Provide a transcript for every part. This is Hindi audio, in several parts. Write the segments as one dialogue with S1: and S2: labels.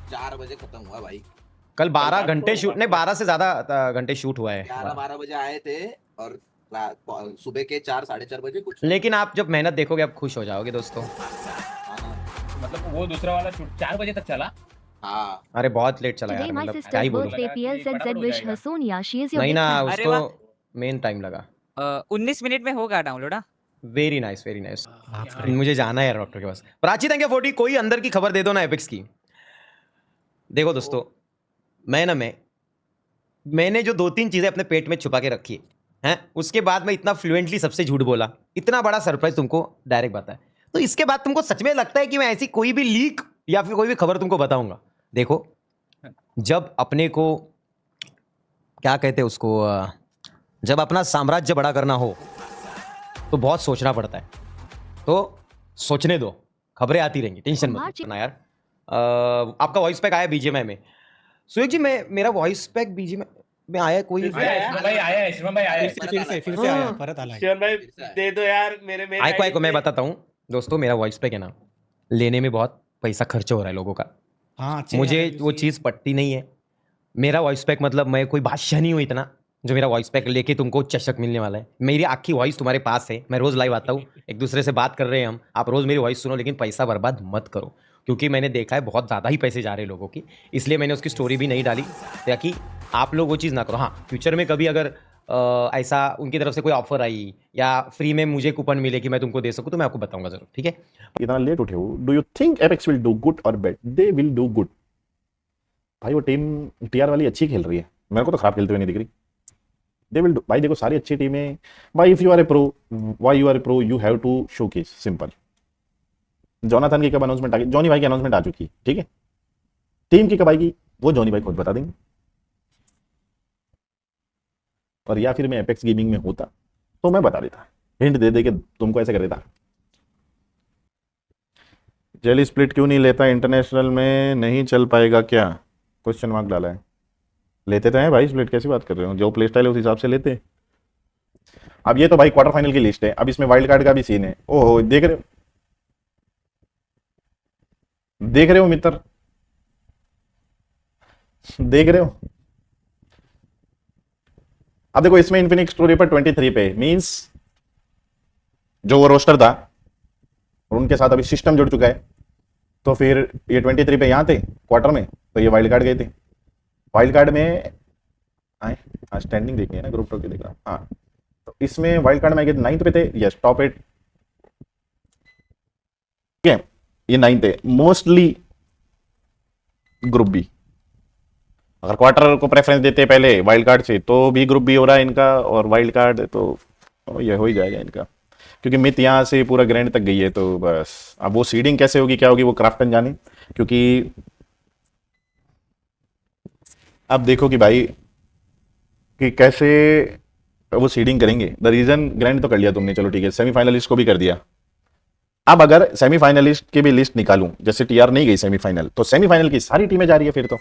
S1: 4 बजे खत्म हुआ भाई।
S2: कल 12
S3: रात को
S2: घंटे शूट, नहीं 12 से ज्यादा घंटे शूट हुआ है।
S1: 11-12 बजे आए थे और सुबह के 4-4:30 बजे कुछ।
S2: लेकिन आप जब मेहनत देखोगे आप खुश हो जाओगे दोस्तों।
S3: मतलब वो दूसरा वाला शूट 4 बजे तक चला।
S1: हाँ
S2: अरे बहुत लेट चला
S4: Today
S2: यार,
S4: my
S2: मतलब क्या
S4: sister's
S2: ही बोलूं।
S4: birthday.
S3: लगा कि
S4: PLZZ
S3: फटाफट हो
S4: wish
S3: जाएगा।
S4: her Sonia. She is your
S2: नहीं
S4: big
S2: ना,
S4: fan.
S5: अरे
S2: उसको
S5: वाह।
S2: मेन टाइम लगा।
S5: 19 मिनट में होगा डाउनलोड। हाँ
S2: वेरी नाइस वेरी नाइस।
S3: बाप रे।
S2: मुझे जाना है यार डॉक्टर के पास। Prachi thank you 40। कोई अंदर की खबर दे दो ना एपिक्स की। देखो दोस्तों, मैंने जो 2-3 चीजें अपने पेट में छुपा के रखी हैं, उसके बाद मैं इतना फ्लुएंटली सबसे झूठ बोला, इतना बड़ा सरप्राइज तुमको डायरेक्ट बताया, तो इसके बाद तुमको सच में लगता है कि मैं ऐसी कोई भी लीक या फिर कोई भी खबर तुमको बताऊंगा? देखो, जब अपने को क्या कहते हैं उसको, जब अपना साम्राज्य बड़ा करना हो तो बहुत सोचना पड़ता है। तो सोचने दो, खबरें आती रहेंगी, टेंशन मत लेना यार। आपका वॉइस पैक आया बीजीएमआई में। सुयोग जी, मेरा वॉइस पैक बीजीएमआई में आया कोई?
S3: शिवम भाई आया है, शिवम भाई आया है।
S6: फिर से आया, परत आला है।
S3: शिवम भाई दे दो यार मेरे
S2: आइको मैं बताता हूँ दोस्तों, मेरा वॉइस पैक है ना, लेने में बहुत पैसा खर्च हो रहा है लोगों का।
S6: हाँ, अच्छे
S2: मुझे
S6: गाने
S2: वो
S6: भी
S2: चीज़ पटती नहीं है। मेरा वॉइस पैक मतलब मैं कोई बादशाह नहीं हूँ इतना जो मेरा वॉइस पैक लेके तुमको चषक मिलने वाला है। मेरी आखी वॉइस तुम्हारे पास है, मैं रोज लाइव आता हूँ, एक दूसरे से बात कर रहे हैं हम, आप रोज मेरी वॉइस सुनो, लेकिन पैसा बर्बाद मत करो, क्योंकि मैंने देखा है बहुत ज़्यादा ही पैसे जा रहे हैं लोगों की, इसलिए मैंने उसकी स्टोरी भी नहीं डाली ताकि आप लोग वो चीज़ ना करो। हाँ, फ्यूचर में कभी अगर ऐसा उनकी तरफ से कोई ऑफर आई या फ्री में मुझे कूपन मिले कि मैं तुमको दे सकूँ तो मैं आपको बताऊंगा जरूर, ठीक है?
S7: इतना लेट उठे हो, do you think Apex will do good और bad? They will do good. भाई वो टीम टीआर वाली अच्छी खेल रही है, मेरे को तो खराब खेलते हुए नहीं दिख रही। They will do. भाई देखो, सारी अच्छी टीमें, भाई if you are a pro, why you are a pro, you have to showcase, simple. Jonathan की कब अनाउंसमेंट आ गई? जॉनी भाई की अनाउंसमेंट आ चुकी है, ठीक है। टीम की कब आएगी वो जॉनी भाई खुद बता देंगे। और या फिर मैं एपेक्स गेमिंग में होता तो मैं बता देता, हिंट दे दे के तुमको ऐसे कर देता। जेली स्प्लिट क्यों नहीं लेता? इंटरनेशनल में नहीं चल पाएगा क्या? क्वेश्चन मार्क डाला है। लेते तो हैं भाई स्प्लिट, कैसी बात कर रहे हो? जो प्ले स्टाइल है उस हिसाब से लेते हैं। अब ये तो भाई क्वार्टर फाइनल की लिस्ट है, अब इसमें वाइल्ड कार्ड का भी सीन है। ओहो, देख रहे हो, देख रहे हो मित्र, देख रहे हो? अब देखो, इसमें इन्फिनिक्स स्टोरी पर 23 पे, मींस जो वो रोस्टर था और उनके साथ अभी सिस्टम जुड़ चुका है, तो फिर ये 23 पे यहाँ थे क्वार्टर में, तो ये वाइल्ड कार्ड गए थे। वाइल्ड कार्ड में आए, हाँ स्टैंडिंग देखनी है ना, ग्रुप टॉप की देख रहा हूँ। हाँ, तो इसमें वाइल्ड कार्ड में आए 9th पे थे, यस टॉप 8, ठीक है, ये 9th है। मोस्टली ग्रुप बी, अगर क्वार्टर को प्रेफरेंस देते पहले वाइल्ड कार्ड से, तो भी ग्रुप बी हो रहा है इनका, और वाइल्ड कार्ड तो ये हो ही जाएगा इनका, क्योंकि मित यहाँ से पूरा ग्रैंड तक गई है। तो बस अब वो सीडिंग कैसे होगी, क्या होगी, वो क्राफ्टन जाने, क्योंकि अब देखो कि भाई कि कैसे वो सीडिंग करेंगे। द रीजन, ग्रैंड तो कर लिया तुमने, चलो ठीक है, सेमीफाइनलिस्ट को भी कर दिया। अब अगर सेमीफाइनलिस्ट की भी लिस्ट निकालूं, जैसे टीआर नहीं गई सेमीफाइनल, तो सेमीफाइनल की सारी टीमें जा रही है, फिर तो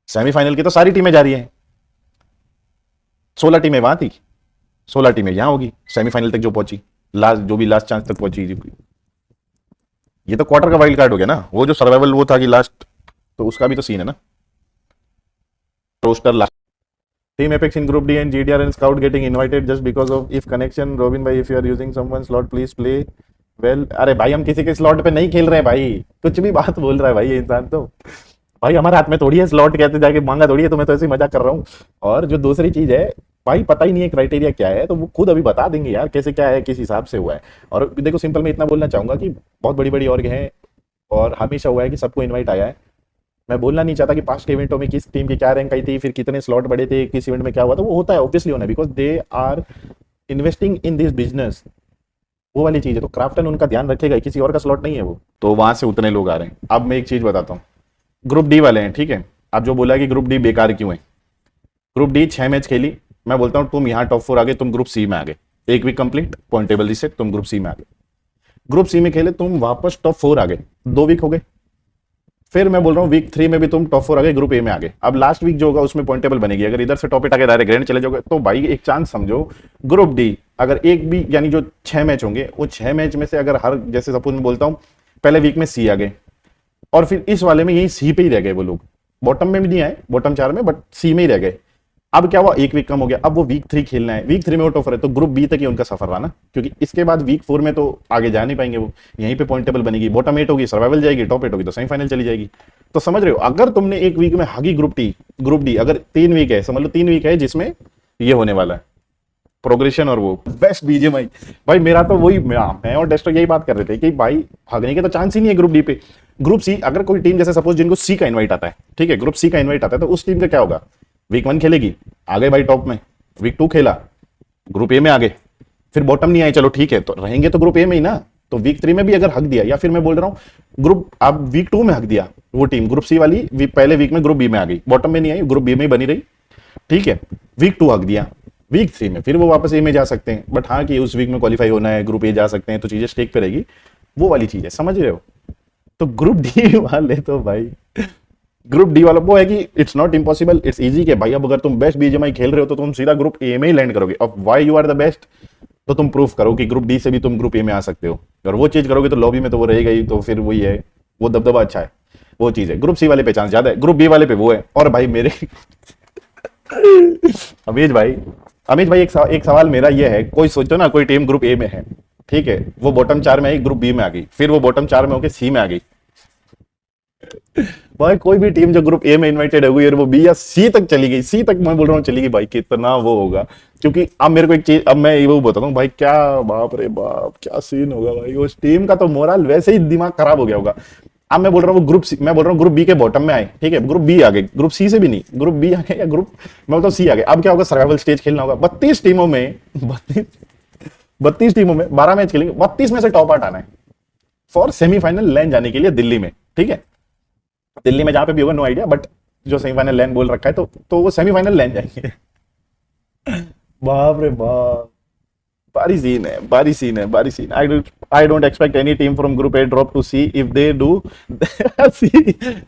S7: सेमीफाइनल की तो सारी टीमें जा रही है। 16 टीमें वहां थी, 16 टीमें यहां होगी सेमीफाइनल तक जो पहुंची, लास्ट जो भी लास्ट चांस तक पहुंची। ये तो क्वार्टर का वाइल्ड कार्ड हो गया ना, वो जो सर्वाइवल वो था कि लास्ट, तो उसका भी तो सीन है ना। Roster last team Apex in group D and GTR and Scout getting invited just because of if connection. Robin भाई, if you are using someone slot please play well. अरे भाई, हम किसी के स्लॉट पे नहीं खेल रहे हैं भाई, कुछ भी बात बोल रहा है भाई ये इंसान। तो भाई हमारे हाथ में थोड़ी है स्लॉट, कहते जाके मांगा थोड़ी है, तो मैं तो ऐसे ही मजाक कर रहा हूँ। और जो दूसरी चीज है भाई, पता ही नहीं है क्राइटेरिया क्या है, तो वो खुद अभी बता देंगे यार कैसे क्या है, किस हिसाब से हुआ है। और देखो सिंपल मैं इतना बोलना चाहूंगा कि बहुत बड़ी बड़ी ऑर्ग है और हमेशा हुआ है कि सबको इन्वाइट आया है। मैं बोलना नहीं चाहता कि पास्ट इवेंटों में किस टीम की क्या रैंक आई थी, फिर कितने स्लॉट बड़े थे, किस इवेंट में क्या हुआ था, वो होता है ऑब्वियसली होना, because they are investing in this business, वो वाली चीज है। तो क्राफ्टन उनका ध्यान रखेगा, किसी और का स्लॉट नहीं है वो, तो वहां से उतने लोग आ रहे हैं। अब मैं एक चीज बताता हूँ, ग्रुप डी वाले हैं, ठीक है। अब जो बोला कि ग्रुप डी बेकार क्यों है, ग्रुप डी 6 मैच खेली, मैं बोलता हूँ तुम यहाँ टॉप 4 आ गए, तुम ग्रुप सी में आ गए, 1 week complete, point table reset, तुम ग्रुप सी में आ गए। ग्रुप सी में खेले, तुम वापस टॉप 4 आ गए, 2 वीक हो गए। फिर मैं बोल रहा हूँ वीक 3 में भी तुम टॉप 4 आ गए, ग्रुप ए में आ गए। अब लास्ट वीक जो होगा उसमें पॉइंट टेबल बनेगी, अगर इधर से टॉप 8 आके डायरेक्ट ग्रैंड चले जाओगे, तो भाई एक चांस समझो ग्रुप डी, अगर एक भी यानी जो 6 मैच होंगे, वो 6 मैच में से अगर हर, जैसे सपोज मैं बोलता हूँ पहले वीक में सी आ गए, और फिर इस वाले में यही सी पे ही रह गए वो लोग, बॉटम में भी नहीं आए, बॉटम 4 में, बट सी में ही रह गए। अब क्या हुआ, एक वीक कम हो गया, अब वो वीक 3 खेलना है, वीक 3 में वो टॉपर है, तो ग्रुप बी तक ही उनका सफर रहा ना, क्योंकि इसके बाद वीक 4 में तो आगे जा नहीं पाएंगे वो, यहीं पे पॉइंट टेबल बनेगी, बॉटम 8 होगी सर्वाइवल जाएगी, टॉप 8 होगी तो सेमीफाइनल चली जाएगी। तो समझ रहे हो, अगर तुमने एक वीक में हागी ग्रुप डी, अगर 3 वीक है, समझ लो 3 वीक है जिसमें ये होने वाला है प्रोग्रेशन और वो बेस्ट बीजेएमआई। भाई मेरा तो वही, मैं और डेस्टो यही बात कर रहे थे कि भाई भागने के तो चांस ही नहीं है ग्रुप डी पे। ग्रुप सी, अगर कोई टीम जैसे सपोज जिनको सी का इनवाइट आता है, ठीक है, ग्रुप सी का इनवाइट आता है, तो उस टीम का क्या होगा, वीक 1 खेलेगी, आ गए भाई टॉप में, वीक 2 खेला, ग्रुप ए में आ गए, फिर बॉटम नहीं आए, चलो ठीक है, तो रहेंगे तो ग्रुप ए में ही ना, तो वीक 3 में भी अगर हक दिया, या फिर मैं बोल रहा हूँ ग्रुप अब वीक 2 में हक दिया, वो टीम ग्रुप सी वाली पहले वीक में ग्रुप बी में आ गई, बॉटम में नहीं आई, ग्रुप बी में ही बनी रही, ठीक है, वीक 2 हक दिया, वीक 3 में फिर वो वापस ए में जा सकते हैं, बट हाँ कि उस वीक में क्वालिफाई होना है, ग्रुप ए जा सकते हैं, तो चीजें स्टेक पे रहेगी, वो वाली चीज है, समझ रहे हो। तो ग्रुप डी वाले तो भाई, ग्रुप डी वाला वो है कि it's not impossible, it's easy के भाई, अब अगर तुम बेस्ट बीजेएमआई खेल रहे हो तो तुम सीधा ग्रुप ए में ही लैंड करोगे। अब why you are the best, तो तुम प्रूफ करो कि ग्रुप डी से भी तुम ग्रुप ए में आ सकते हो, और वो चीज करोगे तो लॉबी में तो वो रहेगा ही, तो फिर वही है, वो दबदबा अच्छा है, वो चीज है। ग्रुप सी वाले पे चांस ज्यादा है, ग्रुप बी वाले पे वो है। और भाई मेरे अमीज भाई एक सवाल मेरा ये है, कोई सोचो ना कोई टीम ग्रुप ए में है, ठीक है, वो बॉटम 4 में आई, ग्रुप बी में आ गई, फिर वो बॉटम 4 में होकर सी में आ गई, भाई कोई भी टीम जो ग्रुप ए में इनवाइटेड है वो बी या सी तक चली गई, सी तक मैं बोल रहा हूँ चली गई, भाई कितना वो होगा। क्योंकि अब मेरे को एक चीज, अब मैं वो बताता हूँ भाई, क्या बाप रे बाप क्या सीन होगा भाई, उस टीम का तो मोरल वैसे ही दिमाग खराब हो गया होगा। अब मैं बोल रहा हूँ ग्रुप सी, मैं बोल रहा हूँ ग्रुप बी के बॉटम में आए, ठीक है, ग्रुप बी आ गए, ग्रुप सी से भी नहीं, ग्रुप बी आ गए या ग्रुप, मैं बोलता हूँ सी आ गए। अब क्या होगा, सर्वाइवल स्टेज खेलना होगा, 32 टीमों में 12 मैच खेलेंगे, 32 में से टॉप 8 आना है फॉर सेमीफाइनल लैंड जाने के लिए दिल्ली में, ठीक है, दिल्ली में जहां पे भी होगा नो आइडिया, बट जो सेमीफाइनल लैंड बोल रखा है तो वो सेमीफाइनल लैंड जाएंगे। बाप रे बाप, बारी सीन है। I don't expect any team from group A drop to C if they do C।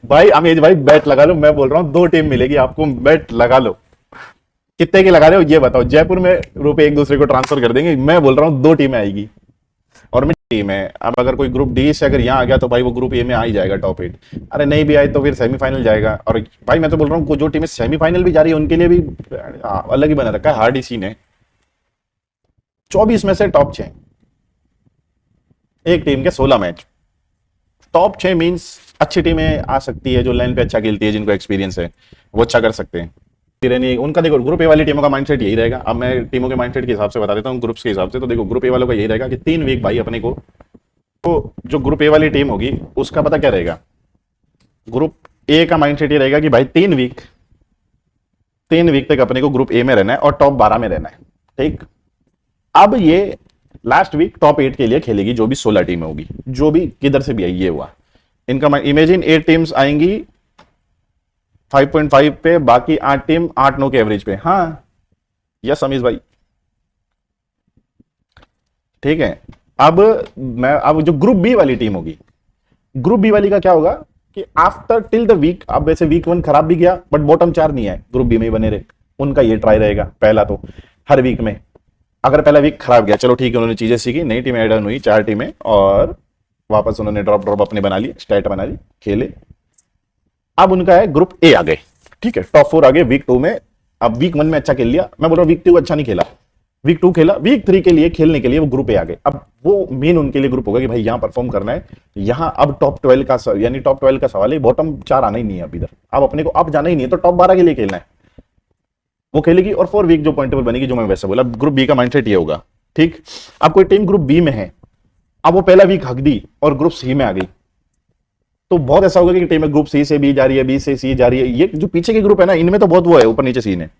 S7: भाई अमीज भाई बैट लगा लो, मैं बोल रहा हूँ 2 टीम मिलेगी आपको, बैट लगा लो। कितने की लगा रहे हो ये बताओ, जयपुर में रुपए एक दूसरे को ट्रांसफर कर देंगे, मैं बोल रहा हूँ 2 टीमें आएगी और मैं टीम है। अब अगर कोई ग्रुप डी से अगर यहाँ आ गया तो भाई वो ग्रुप ए में आ ही जाएगा टॉप 8, अरे नहीं भी आए तो फिर सेमीफाइनल जाएगा। और भाई मैं तो बोल रहा हूँ जो टीमें सेमीफाइनल भी जा रही है उनके लिए भी अलग ही बना रखा है, हार्ड ही सीन है। 24 में से टॉप 6, एक टीम के 16 मैच, टॉप 6 मींस अच्छी टीमें आ सकती है जो लाइन पे अच्छा खेलती है, जिनको एक्सपीरियंस है वो अच्छा कर सकते हैं। उनका देखो ग्रुप ए वाली टीमों का माइंडसेट यही रहेगा। अब मैं टीमों के माइंडसेट के हिसाब से बता देता हूँ ग्रुप्स के हिसाब से। तो देखो ग्रुप ए वालों का यही रहेगा कि 3 वीक भाई अपने को, तो जो ग्रुप ए वाली टीम होगी उसका पता क्या रहेगा, ग्रुप ए का माइंडसेट ये रहेगा कि भाई 3 वीक तक अपने को ग्रुप ए में रहना है और टॉप 12 में रहना है, ठीक। अब ये लास्ट वीक टॉप 8 के लिए खेलेगी जो भी 16 टीमें होगी, जो भी किधर से भी आई, ये हुआ इनका। इमेजिन 8 टीम्स आएंगी 5.5 पे, बाकी 8 टीम 8-9 के एवरेज पे। हाँ यस अमीज भाई, ठीक है। अब जो ग्रुप बी वाली टीम होगी, ग्रुप बी वाली का क्या होगा कि आफ्टर टिल द वीक, अब वैसे वीक 1 खराब भी गया बट बॉटम 4 नहीं है, ग्रुप बी में ही बने रहे, उनका ये ट्राई रहेगा। पहला तो हर वीक में अगर पहला वीक खराब गया, चलो ठीक है, उन्होंने चीजें सीखी, नई टीम ऐड ऑन हुई 4 टीमें और वापस उन्होंने ड्रॉप अपने बना ली, स्टैट बना ली, खेले। अब उनका है ग्रुप ए आ गए, ठीक है, टॉप 4 आ गए वीक 2 में। अब वीक 1 में अच्छा खेल लिया, मैं बोल रहा हूँ वीक 2 अच्छा नहीं खेला, वीक 2 खेला, वीक 3 के लिए खेलने के लिए वो ग्रुप ए आ गए। अब वो मेन उनके लिए ग्रुप होगा कि भाई यहाँ परफॉर्म करना है, यहाँ अब टॉप 12 का यानी टॉप 12 का सवाल है, बॉटम 4 आना ही नहीं है अब इधर, अब अपने को अब जाना ही नहीं है, तो टॉप 12 के लिए खेलना है, वो खेलेगी। और 4 वीक जो पॉइंटेबल बनेगी, जो मैं वैसे बोला, ग्रुप बी का माइंडसेट ये होगा, ठीक। अब कोई टीम ग्रुप बी में है, अब वो पहला वीक हक दी और ग्रुप सी में आ गई, तो बहुत ऐसा होगा कि टीम ग्रुप सी से बी जा रही है, बी से सी जा रही है। ये जो पीछे के ग्रुप है ना, इनमें तो बहुत वो है, ऊपर नीचे सीन है।